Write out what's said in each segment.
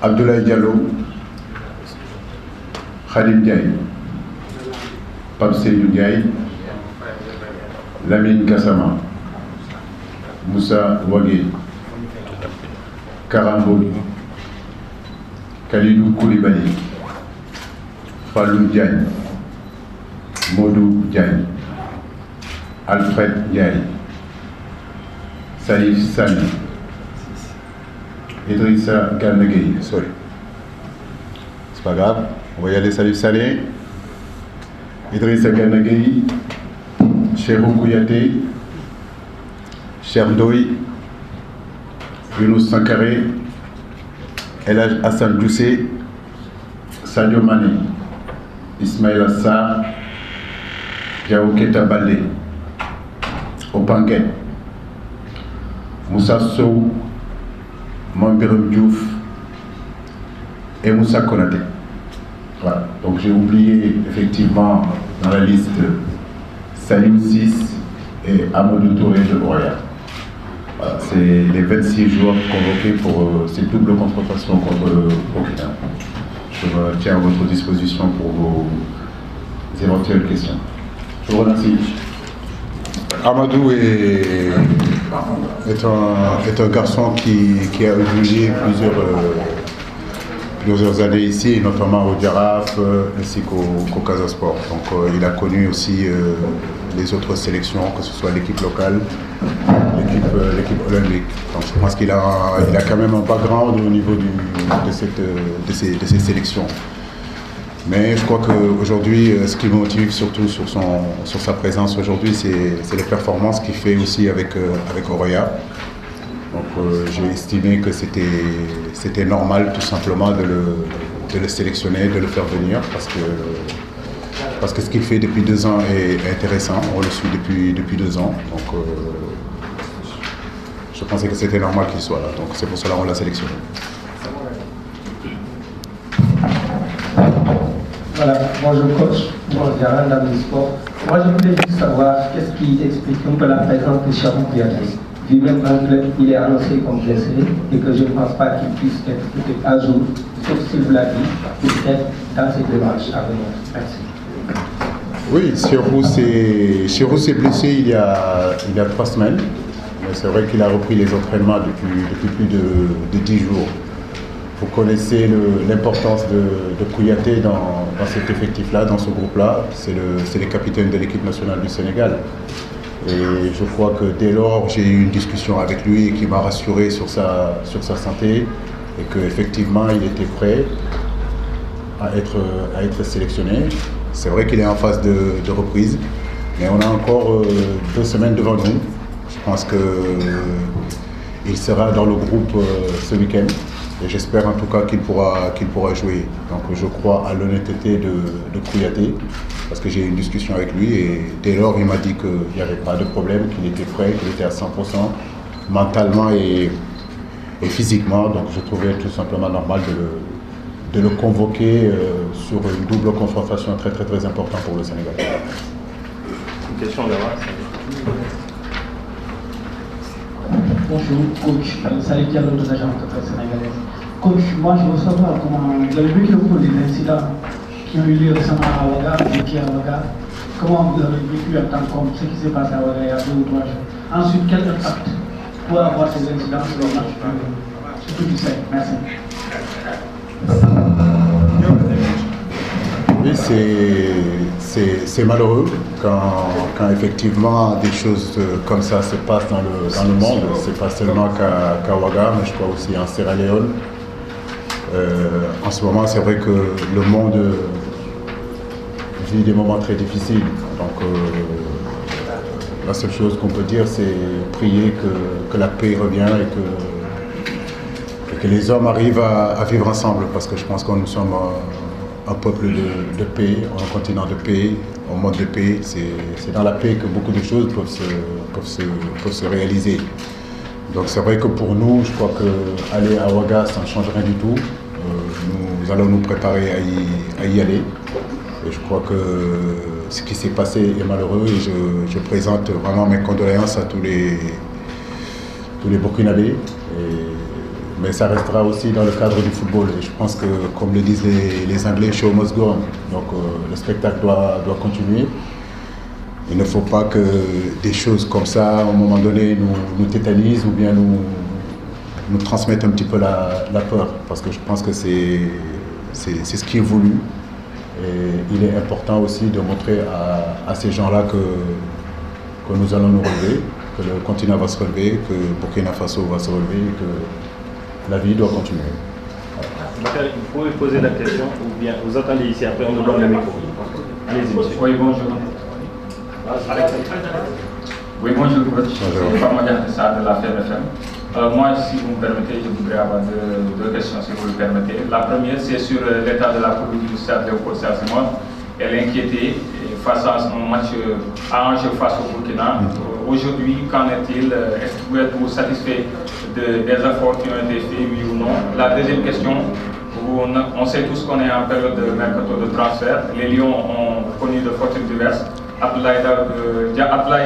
Abdoulaye Diallo, Khadim Diaye, Pape Seydou Diaye, Lamine Gassama, Moussa Ouagé, Karambo, Khalidou Koulibaly, Fallou Diagne, Modou Diagne, Alfred Diaye, Salif Sani, Idrissa Gana Gueye, sorry. C'est pas grave, on va y aller. Salif Sani, Idrissa Gana Gueye, Cheikhou Kouyaté, Cheikh Ndoye, Younous Sankaré, El Hadj Hassan Diousé, Sadio Mané, Ismaïla Sarr, Diao Keita Baldé, Opanguet, Moussa Sow, Mambirem Diouf et Moussa Konaté. Voilà. Donc j'ai oublié effectivement dans la liste Salim 6 et Amadou Touré de Boria. Voilà, c'est les 26 joueurs convoqués pour cette double confrontation contre le Burkina. Je me tiens à votre disposition pour vos éventuelles questions. Je vous remercie. Amadou est un garçon qui a évolué plusieurs années ici, notamment au Giraffe ainsi qu'au Casa Sport. Donc il a connu aussi les autres sélections, que ce soit l'équipe locale, l'équipe olympique. Donc je pense qu'il a quand même un background au niveau de ces sélections. Mais je crois qu'aujourd'hui, ce qui me motive surtout sur sa présence aujourd'hui, c'est les performances qu'il fait aussi avec Oroya. Donc j'ai estimé que c'était normal tout simplement de le sélectionner, de le faire venir, parce que ce qu'il fait depuis 2 ans est intéressant. On le suit depuis 2 ans. Donc je pensais que c'était normal qu'il soit là. Donc c'est pour cela qu'on l'a sélectionné. Voilà, bonjour coach, bonjour Gérald, dans le sport. Moi je voulais juste savoir qu'est-ce qui explique un peu la présence de Cheikhou Kouyaté. Vu même un club, il est annoncé comme blessé et que je ne pense pas qu'il puisse être peut-être à jour, sauf s'il vous l'a dit, peut-être dans ces démarches à venir. Merci. Oui, Cheikhou s'est blessé il y a 3 semaines. C'est vrai qu'il a repris les entraînements depuis plus de 10 jours. Vous connaissez l'importance de Kouyaté dans cet effectif-là, dans ce groupe-là. C'est le capitaine de l'équipe nationale du Sénégal. Et je crois que dès lors, j'ai eu une discussion avec lui qui m'a rassuré sur sa santé et qu'effectivement, il était prêt à être sélectionné. C'est vrai qu'il est en phase de reprise, mais on a encore 2 semaines devant nous. Je pense qu'il sera dans le groupe ce week-end. Et j'espère en tout cas qu'il pourra jouer. Donc je crois à l'honnêteté de Kouyaté, parce que j'ai eu une discussion avec lui et dès lors il m'a dit qu'il n'y avait pas de problème, qu'il était prêt, qu'il était à 100% mentalement et physiquement. Donc je trouvais tout simplement normal de le convoquer sur une double confrontation très importante pour le Sénégal. Une question là-bas. Bonjour, coach. Salut Diallo de l'agence de presse sénégalaise. Coach, moi je veux savoir comment vous avez vécu le cours des incidents qui ont eu lieu récemment à Ouaga et qui à Ouaga. Comment vous avez vécu en tant que ce qui s'est passé à Ouaga il y a 2 ou 3 jours. Ensuite, quel impact peut avoir ces incidents sur le match surtout du Sahel? Merci. Oui, c'est malheureux quand effectivement des choses comme ça se passent dans le monde. C'est pas seulement qu'à Ouaga, mais je crois aussi en Sierra Leone. En ce moment, c'est vrai que le monde vit des moments très difficiles. Donc la seule chose qu'on peut dire, c'est prier que la paix revienne et que les hommes arrivent à vivre ensemble, parce que je pense que nous sommes un peuple de paix, un continent de paix, un monde de paix. C'est dans la paix que beaucoup de choses peuvent se réaliser. Donc c'est vrai que pour nous, je crois qu'aller à Ouaga, ça ne change rien du tout. Nous allons nous préparer à y aller. Et je crois que ce qui s'est passé est malheureux et je présente vraiment mes condoléances à tous les Burkinabés. Et mais ça restera aussi dans le cadre du football. Et je pense que, comme le disent les Anglais, show must go on. Donc le spectacle doit continuer. Il ne faut pas que des choses comme ça, à un moment donné, nous tétanisent ou bien nous transmettent un petit peu la peur. Parce que je pense que c'est ce qui est voulu. Et il est important aussi de montrer à ces gens-là que nous allons nous relever, que le continent va se relever, que Burkina Faso va se relever et que la vie doit continuer. Voilà. Vous pouvez poser la question ou bien vous attendez ici, après on nous donne le micro. Allez-y, monsieur. Oui, bonjour. Oui, bonjour, coach. C'est Farmadia de la FMFM. Moi, si vous me permettez, je voudrais avoir deux questions, si vous le permettez. La première, c'est sur l'état de la pelouse du stade Léopold Sédar Senghor. Elle est inquiétée face à un match à enjeu face au Burkina. Aujourd'hui, qu'en est-il? Est-ce que vous êtes satisfait des efforts qui ont été faits, oui ou non? La deuxième question, on sait tous qu'on est en période de mercato de transfert. Les Lions ont connu de fortunes diverses. Abdoulaye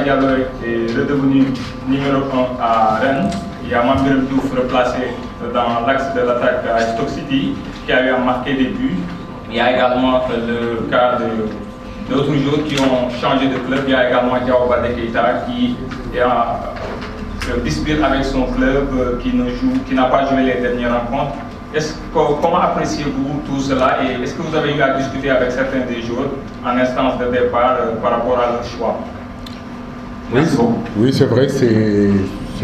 Diallo est redevenu numéro 1 à Rennes. Il y a Mambir Diouf replacé dans l'axe de l'attaque à Stoke City, qui a eu à marquer des buts. Il y a également le cas d'autres joueurs qui ont changé de club. Il y a également Diao Baldé Keita qui est en dispute avec son club, qui n'a pas joué les dernières rencontres. Comment appréciez-vous tout cela et est-ce que vous avez eu à discuter avec certains des joueurs en instance de départ par rapport à leur choix? Merci beaucoup. Oui, c'est vrai, c'est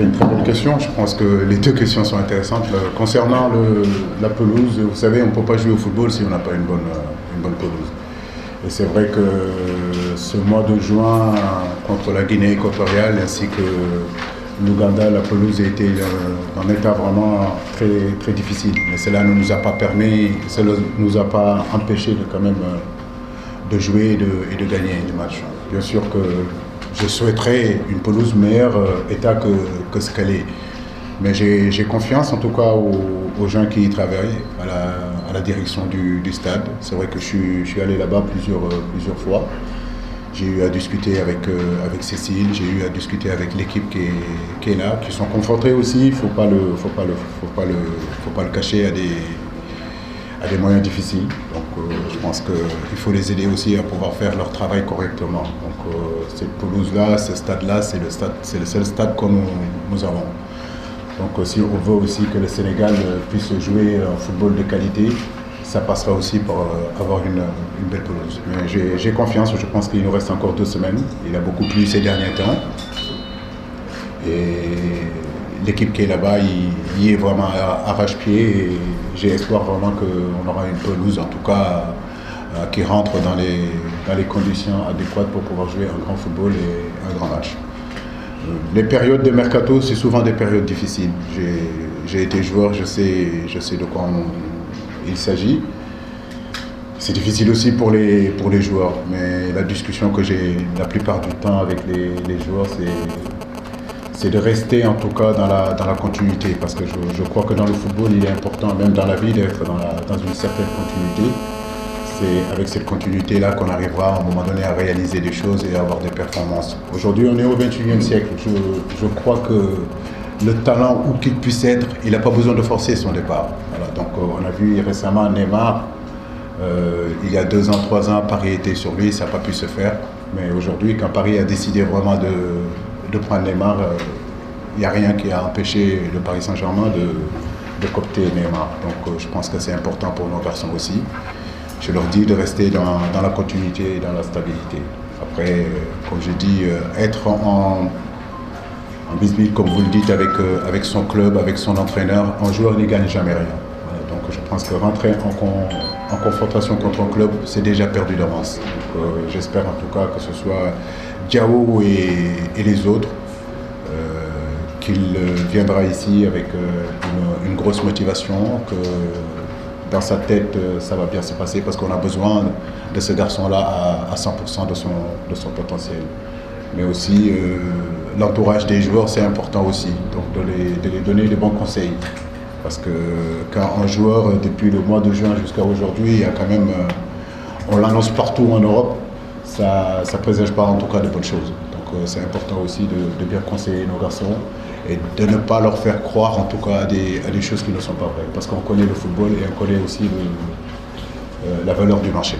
une très bonne question. Je pense que les deux questions sont intéressantes. Concernant la pelouse, vous savez, on ne peut pas jouer au football si on n'a pas une bonne pelouse. Et c'est vrai que ce mois de juin contre la Guinée équatoriale ainsi que l'Ouganda, la pelouse a été dans un état vraiment très, très difficile. Mais cela ne nous a pas permis, cela ne nous a pas empêché quand même de jouer et de gagner le match. Bien sûr que je souhaiterais une pelouse meilleure état que ce qu'elle est. Mais j'ai confiance en tout cas aux gens qui y travaillent, à la direction du stade. C'est vrai que je suis allé là-bas plusieurs fois. J'ai eu à discuter avec Cécile, j'ai eu à discuter avec l'équipe qui est là, qui sont confrontés aussi, il ne faut pas le cacher à des moyens difficiles. Donc je pense qu'il faut les aider aussi à pouvoir faire leur travail correctement. Donc cette pelouse-là, ce stade-là, c'est le seul stade que nous avons. Donc si on veut aussi que le Sénégal puisse jouer un football de qualité, ça passera aussi par avoir une belle pelouse. Mais j'ai confiance, je pense qu'il nous reste encore 2 semaines. Il a beaucoup plu ces derniers temps. Et l'équipe qui est là-bas, il y est vraiment à arrache-pied. Et j'ai espoir vraiment qu'on aura une pelouse, en tout cas, qui rentre dans les conditions adéquates pour pouvoir jouer un grand football et un grand match. Les périodes de mercato, c'est souvent des périodes difficiles. J'ai été joueur, je sais de quoi il s'agit. C'est difficile aussi pour les joueurs, mais la discussion que j'ai la plupart du temps avec les joueurs, c'est de rester en tout cas dans la continuité, parce que je crois que dans le football, il est important, même dans la vie, d'être dans une certaine continuité. C'est avec cette continuité-là qu'on arrivera à un moment donné à réaliser des choses et à avoir des performances. Aujourd'hui, on est au XXIe siècle. Je crois que le talent, où qu'il puisse être, il n'a pas besoin de forcer son départ. Voilà, donc on a vu récemment Neymar, il y a 2 ans, 3 ans, Paris était sur lui, ça n'a pas pu se faire. Mais aujourd'hui, quand Paris a décidé vraiment de prendre Neymar, il n'y a rien qui a empêché le Paris Saint-Germain de coopter Neymar. Donc je pense que c'est important pour nos garçons aussi. Je leur dis de rester dans la continuité et dans la stabilité. Après, comme je dis, être en bisbille, comme vous le dites, avec son club, avec son entraîneur, un joueur ne gagne jamais rien. Voilà, donc je pense que rentrer en confrontation contre un club, c'est déjà perdu d'avance. J'espère en tout cas que ce soit Diao et les autres, qu'il viendra ici avec une grosse motivation, que dans sa tête, ça va bien se passer parce qu'on a besoin de ce garçon-là à 100% de son potentiel. Mais aussi, l'entourage des joueurs, c'est important aussi, donc de les donner de bons conseils. Parce que quand un joueur, depuis le mois de juin jusqu'à aujourd'hui, il y a quand même, on l'annonce partout en Europe, ça ne présage pas en tout cas de bonnes choses. Donc c'est important aussi de bien conseiller nos garçons et de ne pas leur faire croire en tout cas à des choses qui ne sont pas vraies. Parce qu'on connaît le football et on connaît aussi la valeur du marché.